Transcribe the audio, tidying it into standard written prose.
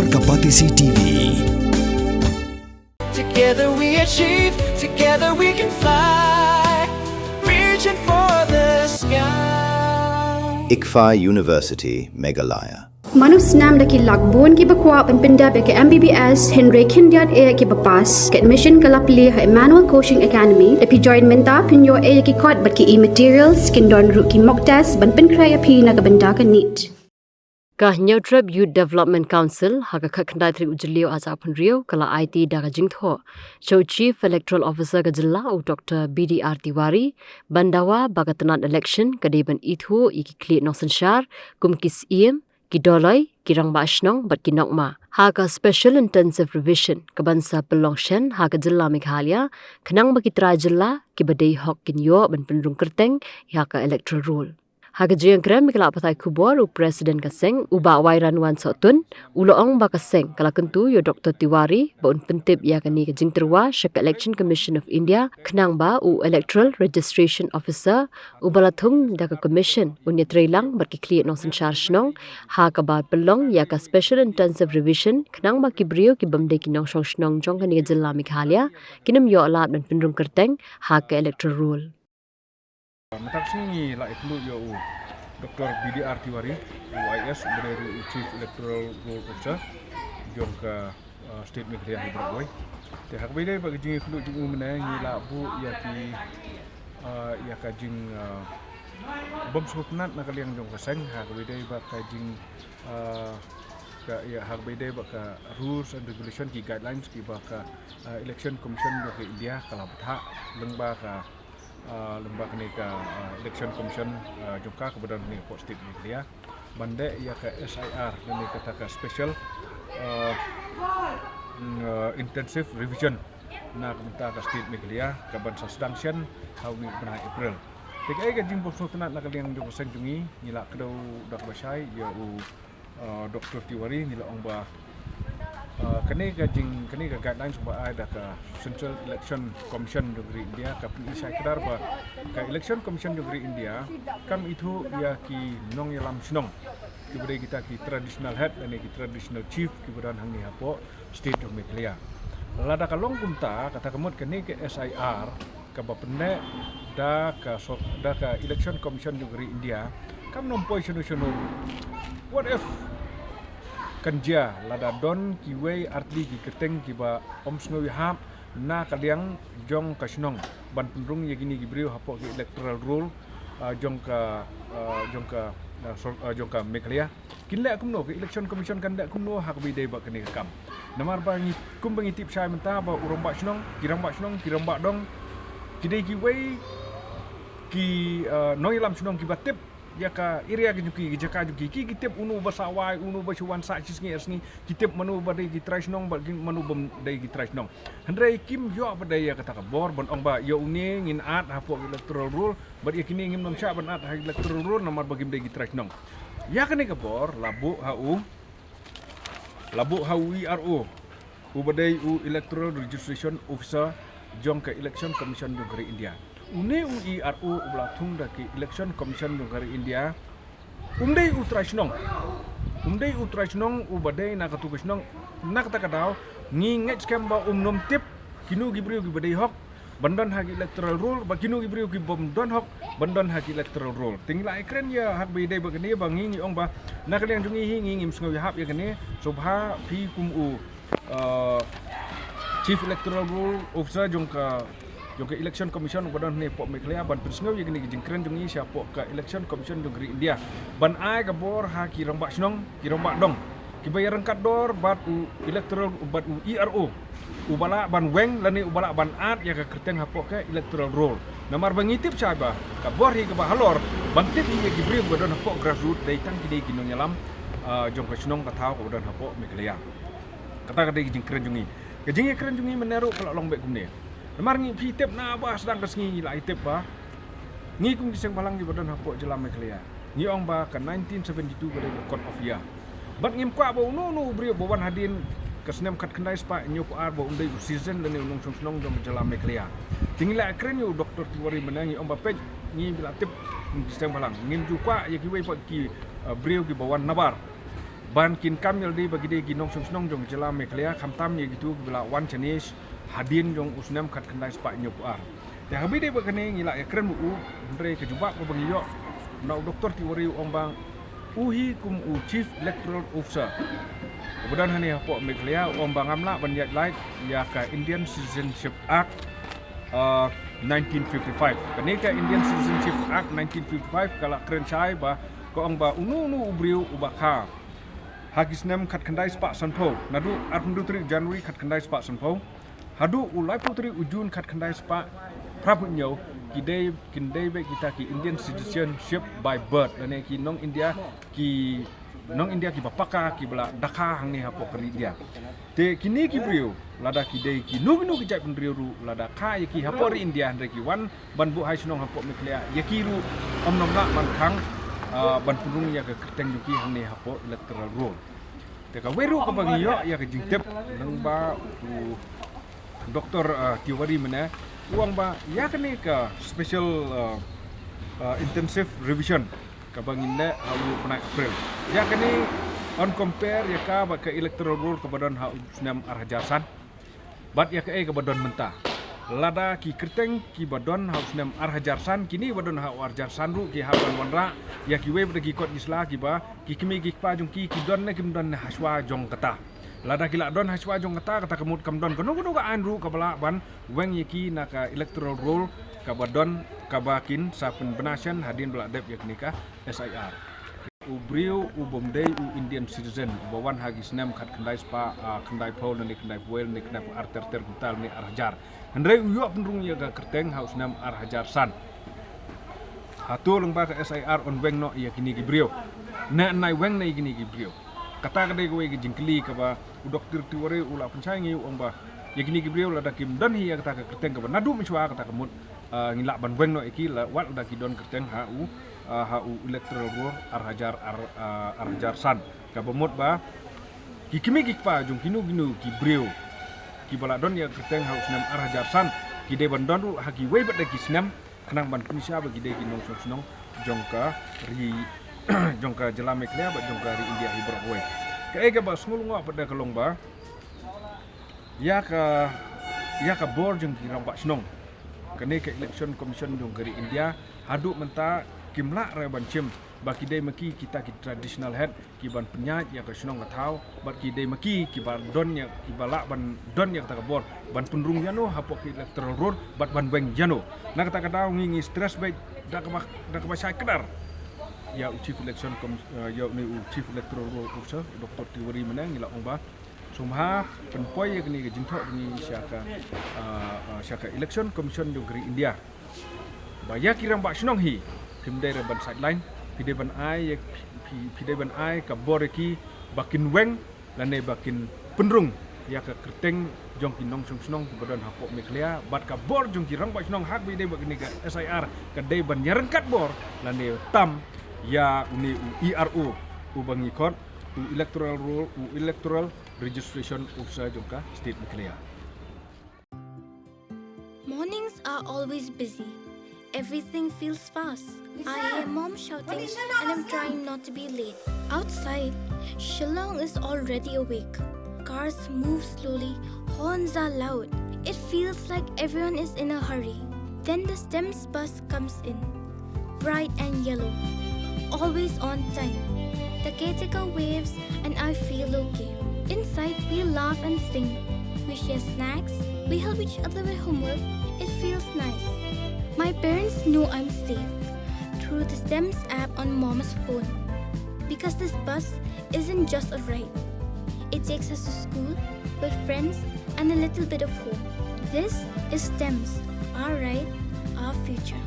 Kapatisi TV. Together we achieve, together we can fly, reaching for the sky. ICFA University, Meghalaya. Manus nam daki lakbon ki bakwa penpenda be ke MBBS Henry Kindiat e ki bapas ke admission kalapli ha Emmanuel Coaching Academy epi join menta pinyo e ki kot bat ki materials kin don ru ki mock test ban pen kraya pi na benda ka neat Kah Neutrab Youth Development Council haga khakndai tri ujliyo aza punrio kala IT daga jingtho show Chief Electoral Officer ka jilla u Dr BDR Tiwari bandawa bagatanat election kadeban ithu iki clear nosenshar kumkis iem Kidoloi, kirang bashnong, but kinokma. Haka special intensive revision, kabansa pelongshen, haka jilla Meghalaya, kanang bakitra jilla, kibadei hok kinyo, ban penrung kerteng, haka electoral rule. Haka jiyang krem mikala patai kubor, u Presiden kaseng, u ba wairan wan sotun, u loong ba kaseng, kala kentu yo Dr. Tiwari, ba un pentip ya kani ka jingterwa, Shaka Election Commission of India, kanang ba u Electoral Registration Officer, u balatung daka commission, unya trailang, bat kikliat nong sensyar shnong, haka ba pelong, ya ka special intensive revision, kanang ba kibrio ki bamde kinong shong shnong jong kani ka jilla Meghalaya, kinam yo alat ban penrung kerteng, haka electoral rule. Matak sini lah iklu yo Dr. BDR Tiwari, UIS dari Chief Electoral Rule Officer, jom ke State Meghalaya Hibrat Boy. Tehak beda bagi jing iklu jing umna ni lah bu ya kajing bom sebutnat nak kalian jom keseng. Hak beda bagi jing ya hak beda bagi rules and regulation ki guidelines ki bagi Election Commission dari India kalau berhak lembah lembah ni ke Election Commission juga kemudian ni Port State Meghalaya bandai ia ke SIR ini kata ke special intensive revision nak minta ke State Meghalaya ke bansa sedang sian tahun ni benar April. Tiga ke jing bos kenat nak kalian jung seng jungi nilak kedau dak basai ya Dr. Tiwari nilak ong ba kini ka guidelines ba ada ka Central Election Commission dari India ka saya kedar ba ka Election Commission dari India kam itu ya ki nong yalam snong kibade kita ki traditional head dan ki traditional chief kibadan hang ni hapo state of Meghalaya lada ka long kumta kata kemut kini ke SIR ka ba penne da ka Election Commission dari India kam nompoi sunu what if Kanja lada don kiwei arti ki keteng kiba omsngowi hap na kaliang jong kasnong ban penrung ya gini gibriu hapok ki electoral rule jong ka Meghalaya kinla kumno ki election commission kan dak kumno hak bidai ba kini kam namar bangi kum bangi tip sai menta ba urang ba snong kirang ba dong kidai kiwei ki noilam snong kibatip ya ka area ke juki jaka juki ki kitip unu basawai unu basuan sa cisngi asni kitip manu badai ki trasnong bagin manu bam dai ki trasnong handrai kim yo badai ya kata ka bor bon ong ba yo uni ngin at hapo electoral rule bad ya kini ngim nom sya ban at electoral rule nomor bagim dai ki trasnong ya kani ka bor labu hau ERO u badai u Electoral Registration Officer jong ka Election Commission dari India Une ERO ublatung daki Election Commission dari India umdai utrasnong ubadai nak tugasnong nak takadau nginget skamba umnom tip kinu gibriu gibadai hok bandan hak electoral rule baginu gibriu gibom don hok bandan hak electoral rule tingla ekren ya hak bidai bagani bangi ong ba nak yang jungi ngim sngowi hap ya gani subha pi kumu Chief Electoral Rule Officer jongka Election Commission badan ni Port Meghalaya ban persngau ye gini jingkren jungi siapa ke Election Commission dari India ban ai ka bor ha ki rombak snong ki rombak dong ki bayar rangkat dor bat u electoral bat u ERO u bala ban weng lani u bala ban at ya ka kerteng hapo ke electoral roll namar bangitip saba ka bor hi ka ba halor ban tip ye ki bri badan hapo grassroots dai tang ki dai kinong yalam jong ka snong ka thau ka badan hapo Meghalaya kata ka dai jingkren jungi ke jingkren jungi menaru kalau long bek kumne Namar ngi pitip na ba sedang kesngi la itip ba. Ngi kung kiseng balang di badan hapok jela Meghalaya. Ngi ong ba ka 1972 pada Court of Ya. Bat ngim kwa ba unu brio bawan hadin kesnem kat kendai spa nyop ar ba undai season dan unung song dong jela Meghalaya. Tingla kren yu Dr. Tiwari menangi ong ba pej ngi bila tip kiseng balang. Ngim ju kwa ya ki wei pa ki brio ki bawan nabar. ban kin kam yal di bagi de ginong snong jong jela meklea khamtam ye gitu bila wan jenis hadin jong usnam khat kendai spa nyopuar ya habi de bakane ngila ya keren bu ndre ke jubak ko bang yo na doktor tiwari ombang uhi kum u chief electoral officer kemudian hani hapo meklea ombang amla ban yat light ya ka Indian Citizenship Act 1955 kane ka Indian Citizenship Act 1955 kala keren chai ba ko ong ba unu ubriu ubakha hagisnem khat khandai spa sanpho nadu 23 January khat khandai spa sanpho hadu ulai putri ujun khat khandai spa prapunyo kidai be kita ki Indian citizenship by birth lane ki nong India ki bapaka ki bala dakha hangni hapo kari dia te kini ki brio lada kidai ki nu ki jai pendrio ru lada kha ki hapo ri India andre ki wan ban bu hai sunong hapo meklea yakiru omnom la man khang ban purung ya ke kerteng yuki hangni hapo electoral roll te ka weru ka bagi yo ya ke jingtep nang ba tu doktor tiwari mana uang ba ya kene ka special intensive revision ka bangin le awu pena April ya kene on compare ya ka ba ke electoral roll ka badan ha usnam arhajasan bat ya ke badan mentah lada ki kerteng ki badon haus nem arhajarsan kini badon ha arjarsan ru ki haban wanra ya ki we bagi kot isla ki ba ki kimi ki pa jong ki don ne kim don haswa jong kata lada ki la don haswa jong kata kemut kam don kono ka anru ka bala ban weng yaki naka electoral roll ka badon ka bakin sa penbenasan hadin bala dep yak nikah SIR ubriu ubomdei u Indian citizen bawan hagis nem khat kendai spa kendai pol ni kendai puel ni kendai arter gutal ni arhajar Andre uyo pendrung ya ga kerteng haus nam arhajar san hatu lengba ka SIR on weng no ya kini gibrio na nai weng na kini gibrio kata kadai go gi jingkli ka ba doktor tiware ula penchangi omba ya kini gibrio la dakim dan hi ya kata ka kerteng ka nadu miswa kata kemut ngilak ban weng no iki la wat da kidon kerteng hu electoral roll arhajar san ka bomot ba ki kimi pa jung kinu ki brio ki baladon ya kerteng haus nam arhajar san ki de bandon ru hagi we bad ki snam kenang ban punisha bagi de ki nong sonong jongka ri jongka jelamek le ba jongka ri India hi brokwe ka ega ba smul ngo pada kelong ba ya ka bor jong ki ramba snong kene ke election commission jong ri India hadu menta kimla re ban chim baki dei maki kita ki traditional head ki ban penyat ya ka snong thau baki dei maki ki ban don ya ki bala ban don ya ta bor ban pendrung yano hapo ki electoral road bat ban weng yano na kata kata ngi stress baik dak ba sai kedar ya chief election ya ni chief electoral road officer Dr. Tiwari menang ngila ongba sumha penpoi ya ni jingtho ni syaka election commission jogri India baya kiram ba snong hi timdai ban sideline pide ban ai ka boreki bakin weng lane bakin penrung ya ka kerteng jong kinong snong badan hapok meklea bat ka bor jong kirang ba snong hak bide bagini ka SIR ka dei ban yarengkat bor lane tam ya uni ERO ubangi kot u electoral roll u electoral registration officer jongka state meklea. Mornings are always busy. Everything feels fast. I hear mom shouting and I'm trying not to be late. Outside, Shillong is already awake. Cars move slowly, horns are loud. It feels like everyone is in a hurry. Then the STEMS bus comes in, bright and yellow, always on time. The caretaker waves and I feel okay. Inside, we laugh and sing. We share snacks, we help each other with homework. It feels nice. My parents know I'm safe through the STEMS app on mom's phone. Because this bus isn't just a ride. It takes us to school with friends and a little bit of hope. This is STEMS, our ride, our future.